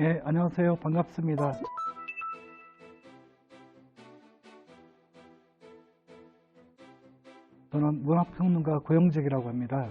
예, 안녕하세요. 반갑습니다. 저는 문학평론가 고영직이라고 합니다.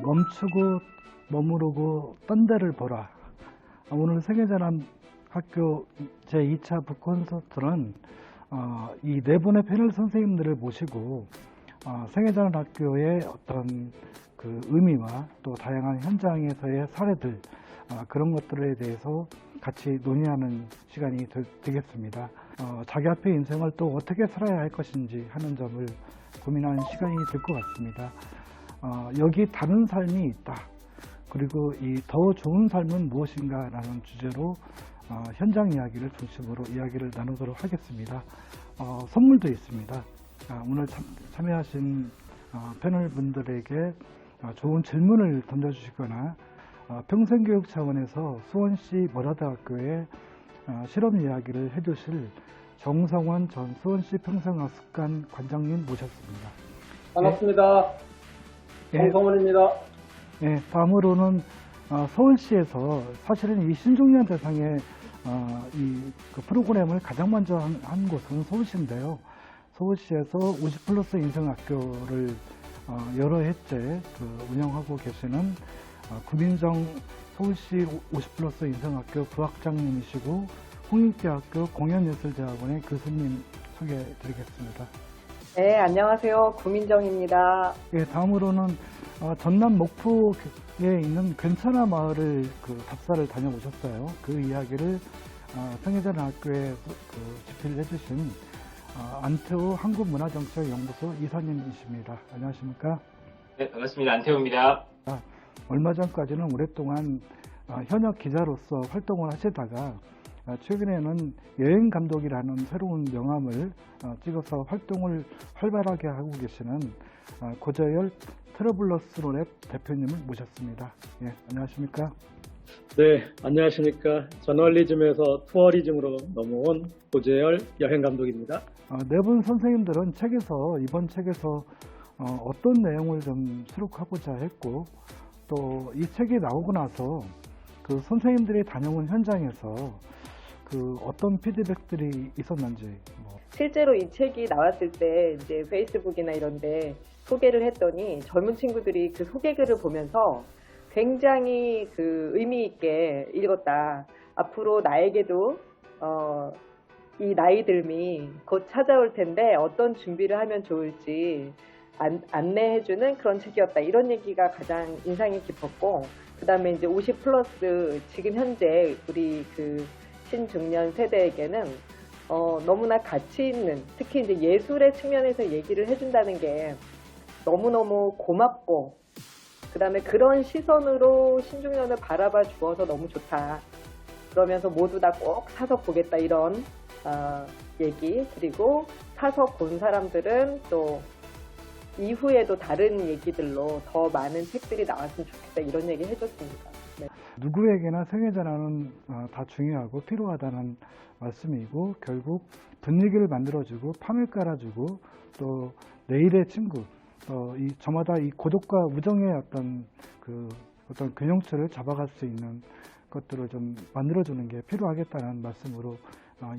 멈추고 머무르고 딴 데를 보라. 오늘 세계자랑학교 제2차 북콘서트는 이 네 분의 패널 선생님들을 모시고 세계자랑학교의 어떤 그 의미와 또 다양한 현장에서의 사례들 그런 것들에 대해서 같이 논의하는 시간이 되겠습니다. 자기 앞의 인생을 또 어떻게 살아야 할 것인지 하는 점을 고민하는 시간이 될 것 같습니다. 여기 다른 삶이 있다. 그리고 이 더 좋은 삶은 무엇인가 라는 주제로 현장 이야기를 중심으로 이야기를 나누도록 하겠습니다. 선물도 있습니다. 오늘 참여하신 패널 분들에게 좋은 질문을 던져주시거나 평생교육 차원에서 수원시 머라대학교에 실험 이야기를 해주실 정성원 전 수원시 평생학습관 관장님 모셨습니다. 반갑습니다. 예. 정성원입니다. 네, 다음으로는 서울시에서 사실은 이 신중년 대상의 그 프로그램을 가장 먼저 한 곳은 서울시인데요. 서울시에서 50플러스 인생학교를 여러 해째 운영하고 계시는 구민정 서울시 50플러스 인생학교 부학장님이시고 홍익대학교 공연예술대학원의 교수님 소개해드리겠습니다. 네, 안녕하세요. 구민정입니다. 예, 다음으로는 전남 목포에 있는 괜찮아 마을을 답사를 다녀오셨어요. 그 이야기를 성혜자랑학교에 집필을 해주신 안태우 한국문화정책연구소 이사님이십니다. 안녕하십니까? 네, 반갑습니다. 안태우입니다. 얼마 전까지는 오랫동안 현역 기자로서 활동을 하시다가 최근에는 여행 감독이라는 새로운 명함을 찍어서 활동을 활발하게 하고 계시는 고재열 트러블러스론의 대표님을 모셨습니다. 예, 안녕하십니까? 네, 안녕하십니까. 저널리즘에서 투어리즘으로 넘어온 고재열 여행감독입니다. 네 분 선생님들은 이번 책에서 어떤 내용을 좀 수록하고자 했고 또 이 책이 나오고 나서 그 선생님들이 다녀온 현장에서 그 어떤 피드백들이 있었는지. 실제로 이 책이 나왔을 때 이제 페이스북이나 이런데 소개를 했더니 젊은 친구들이 그 소개글을 보면서 굉장히 그 의미 있게 읽었다. 앞으로 나에게도 이 나이 듦이 곧 찾아올 텐데 어떤 준비를 하면 좋을지 안내해주는 그런 책이었다. 이런 얘기가 가장 인상이 깊었고, 그 다음에 이제 50 플러스 지금 현재 우리 그 신중년 세대에게는 너무나 가치 있는, 특히 이제 예술의 측면에서 얘기를 해준다는 게 너무너무 고맙고, 그 다음에 그런 시선으로 신중년을 바라봐 주어서 너무 좋다. 그러면서 모두 다 꼭 사서 보겠다, 이런 얘기. 그리고 사서 본 사람들은 또 이후에도 다른 얘기들로 더 많은 책들이 나왔으면 좋겠다, 이런 얘기 해줬습니다. 네. 누구에게나 생애자랑은 다 중요하고 필요하다는 말씀이고, 결국 분위기를 만들어주고 판을 깔아주고 또 내일의 친구, 저마다 이 고독과 우정의 어떤 균형추를 잡아갈 수 있는 것들을 좀 만들어주는 게 필요하겠다는 말씀으로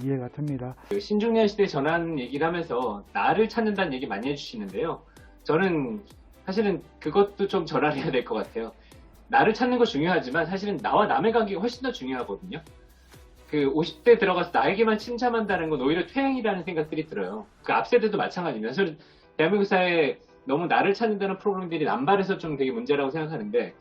이해가 됩니다. 신중년 시대 전환 얘기를 하면서 나를 찾는다는 얘기 많이 해주시는데요. 저는 사실은 그것도 좀 전환해야 될 것 같아요. 나를 찾는 거 중요하지만 사실은 나와 남의 관계가 훨씬 더 중요하거든요. 그 50대 들어가서 나에게만 침잠한다는 건 오히려 퇴행이라는 생각들이 들어요. 그 앞세대도 마찬가지입니다. 사실 대한민국 사회에 너무 나를 찾는다는 프로그램들이 남발해서 좀 되게 문제라고 생각하는데,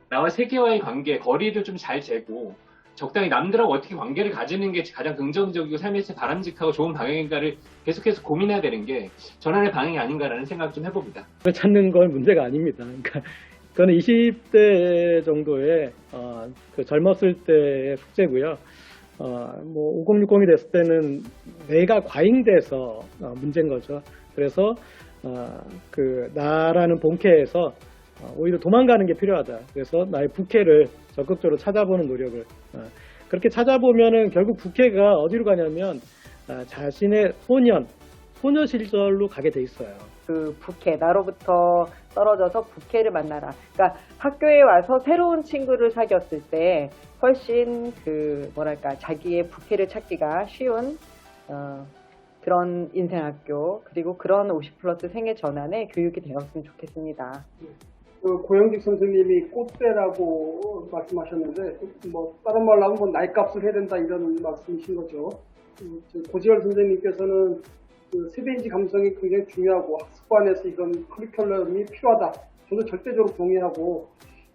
나와 세계와의 관계, 거리를 좀 잘 재고 적당히 남들하고 어떻게 관계를 가지는 게 가장 긍정적이고 삶에서 바람직하고 좋은 방향인가를 계속해서 고민해야 되는 게 전환의 방향이 아닌가라는 생각 좀 해봅니다. 찾는 건 문제가 아닙니다. 그러니까 그거는 20대 정도의 그 젊었을 때의 숙제고요. 5060이 됐을 때는 내가 과잉돼서 문제인 거죠. 그래서 그 나라는 본캐에서 오히려 도망가는 게 필요하다. 그래서 나의 부캐를 적극적으로 찾아보는 노력을, 그렇게 찾아보면은 결국 부캐가 어디로 가냐면 자신의 소녀 시절로 가게 돼 있어요. 그 부캐, 나로부터 떨어져서 부캐를 만나라. 그러니까 학교에 와서 새로운 친구를 사귀었을 때 훨씬 그 뭐랄까 자기의 부캐를 찾기가 쉬운 그런 인생학교, 그리고 그런 50+ 생애 전환의 교육이 되었으면 좋겠습니다. 그 고영직 선생님이 꽃대라고 말씀하셨는데, 뭐 다른 말로 하면 뭐 날값을 해야 된다 이런 말씀이신 거죠. 고지열 선생님께서는 그 세대인지 감성이 굉장히 중요하고 학습관에서 이런 커리큘럼이 필요하다. 저도 절대적으로 동의하고,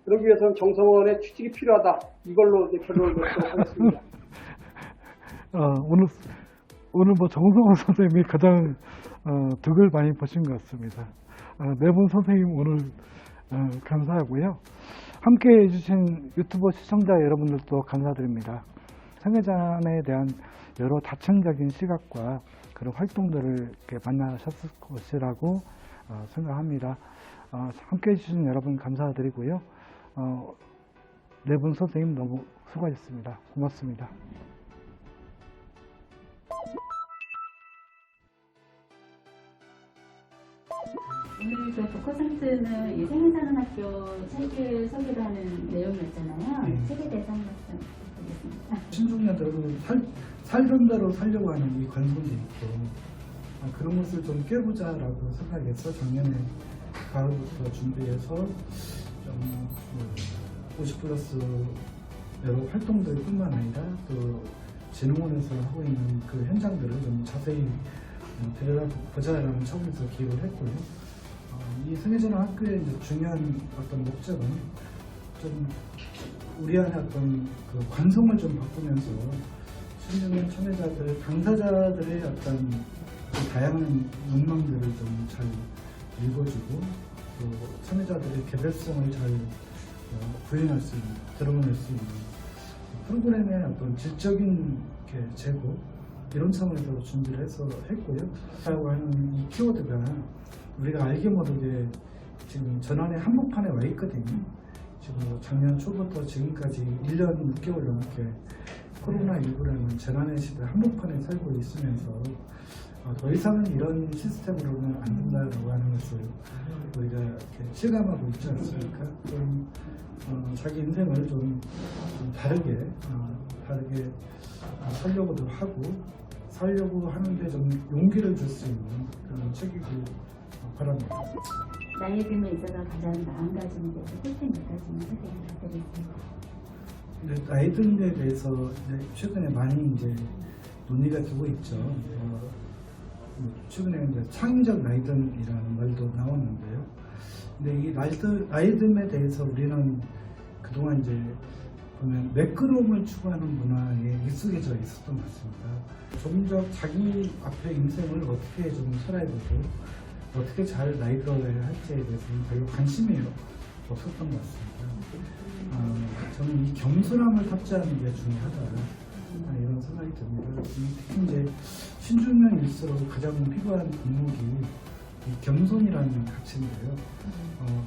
그러기 위해서는 정성원의 취직이 필요하다. 이걸로 이제 결론을 내도록 하겠습니다. 오늘 뭐 정성원 선생님이 가장 득을 많이 보신 것 같습니다. 네 분 선생님 오늘 감사하고요. 함께 해주신 유튜버 시청자 여러분들도 감사드립니다. 생애전환에 대한 여러 다층적인 시각과 그런 활동들을 이렇게 만나셨을 것이라고 생각합니다. 함께 해주신 여러분 감사드리고요. 네 분 선생님 너무 수고하셨습니다. 고맙습니다. 오늘 그 북커센트는 이 생애전환학교 책을 소개를 하는 내용이었잖아요. 네. 책에 대해서 한 말씀 부탁드리겠습니다. 신중년들은 살던 대로 살려고 하는 이 관성도 있고 그런 것을 좀 깨보자라고 생각해서 작년에 가을부터 준비해서 좀 50+ 여러 활동들뿐만 아니라 또 진흥원에서 하고 있는 그 현장들을 좀 자세히 들여다보자라는 차원에서 기획을 했고요. 이 생애전환 학교의 이제 중요한 어떤 목적은 좀 우리 안에 어떤 그 관성을 좀 바꾸면서 신중년 참여자들, 당사자들의 어떤 그 다양한 욕망들을 좀 잘 읽어주고 또 참여자들의 개별성을 잘 구현할 수 있는, 드러낼 수 있는 프로그램의 어떤 질적인 제고 이런 차원에서 준비를 해서 했고요. 라고 하는 이 키워드가 우리가 알게 모르게 지금 전환의 한복판에 와 있거든요. 지금 작년 초부터 지금까지 1년 6개월 넘게 코로나19라는 재난의 시대 한복판에 살고 있으면서 더 이상은 이런 시스템으로는 안 된다라고 하는 것을 우리가 이렇게 실감하고 있지 않습니까? 좀 자기 인생을 좀 다르게 살려고도 하고 살려고 하는데 좀 용기를 줄 수 있는 그런 책이길 바랍니다. 나이에 들면 있어서 가장 마음가짐에 대해서 꿀팁 몇 가지만 소개를 부탁드리겠습니다. 나이 듦에 대해서 최근에 많이 이제 논의가 되고 있죠. 최근에 이제 창의적 나이듦이라는 말도 나오는데요. 근데 이 나이 듦에 대해서 우리는 그동안 이제 보면 매끄러움을 추구하는 문화에 익숙해져 있었던 것 같습니다. 좀 더 자기 앞에 인생을 어떻게 좀 살아야되고 어떻게 잘 나이 들어가야 할지에 대해서는 별로 관심이 없었던 것 같습니다. 저는 이 겸손함을 탑재하는 게 중요하다 이런 생각이 듭니다. 특히 이제 신중년일수록 가장 필요한 덕목이 이 겸손이라는 가치인데요.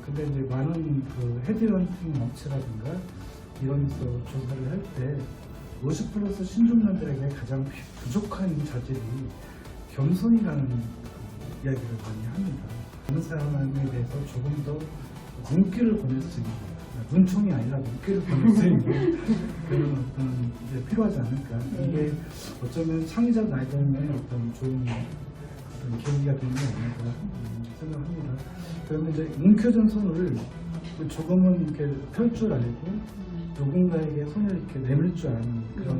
근데 이제 많은 그 헤드헌팅 업체라든가 이런 데서 조사를 할 때 50+ 신중년들에게 가장 부족한 자질이 겸손이라는 이야기를 많이 합니다. 어느 사람에 대해서 조금 더 눈길을 보낼 수 있는, 눈총이 아니라 눈길을 보낼 수 있는 그런 어떤 이제 필요하지 않을까. 이게 어쩌면 창의적 나이듦의 어떤 좋은 어떤 계기가 되는 게 아닐까 생각합니다. 그러면 이제 움켜쥔 손을 조금은 이렇게 펼 줄 알고 누군가에게 손을 이렇게 내밀 줄 아는 그런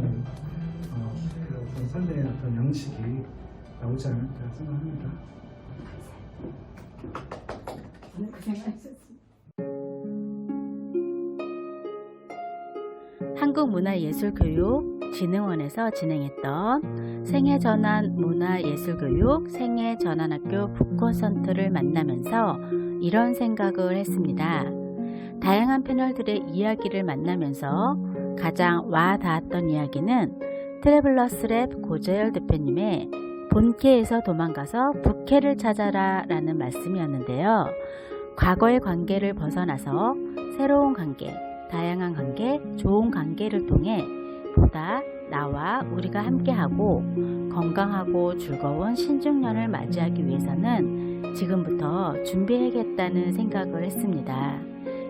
어떤 삶의 어떤 양식이 나오지 않을까 생각합니다. 한국문화예술교육진흥원에서 진행했던 생애전환 문화예술교육 생애전환학교 북커센터를 만나면서 이런 생각을 했습니다. 다양한 패널들의 이야기를 만나면서 가장 와닿았던 이야기는 트래블러스랩 고재열 대표님의 본캐에서 도망가서 부캐를 찾아라 라는 말씀이었는데요. 과거의 관계를 벗어나서 새로운 관계, 다양한 관계, 좋은 관계를 통해 보다 나와 우리가 함께하고 건강하고 즐거운 신중년을 맞이하기 위해서는 지금부터 준비해야겠다는 생각을 했습니다.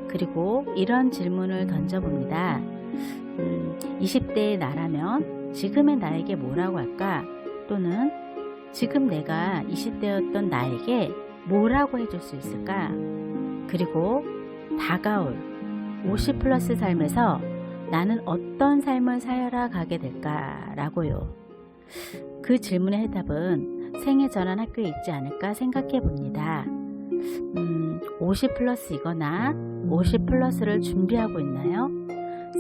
그리고 이런 질문을 던져봅니다. 20대의 나라면 지금의 나에게 뭐라고 할까? 또는 지금 내가 20대였던 나에게 뭐라고 해줄 수 있을까? 그리고 다가올 50 플러스 삶에서 나는 어떤 삶을 살아가게 될까라고요. 그 질문의 해답은 생애 전환 학교에 있지 않을까 생각해 봅니다. 50 플러스이거나 50 플러스를 준비하고 있나요?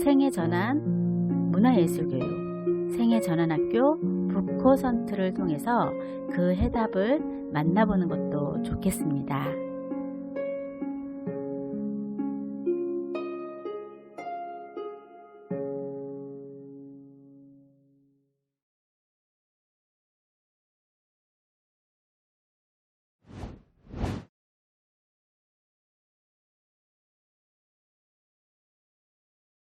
생애 전환 문화예술교육 생애 전환 학교 북코선트를 통해서 그 해답을 만나보는 것도 좋겠습니다.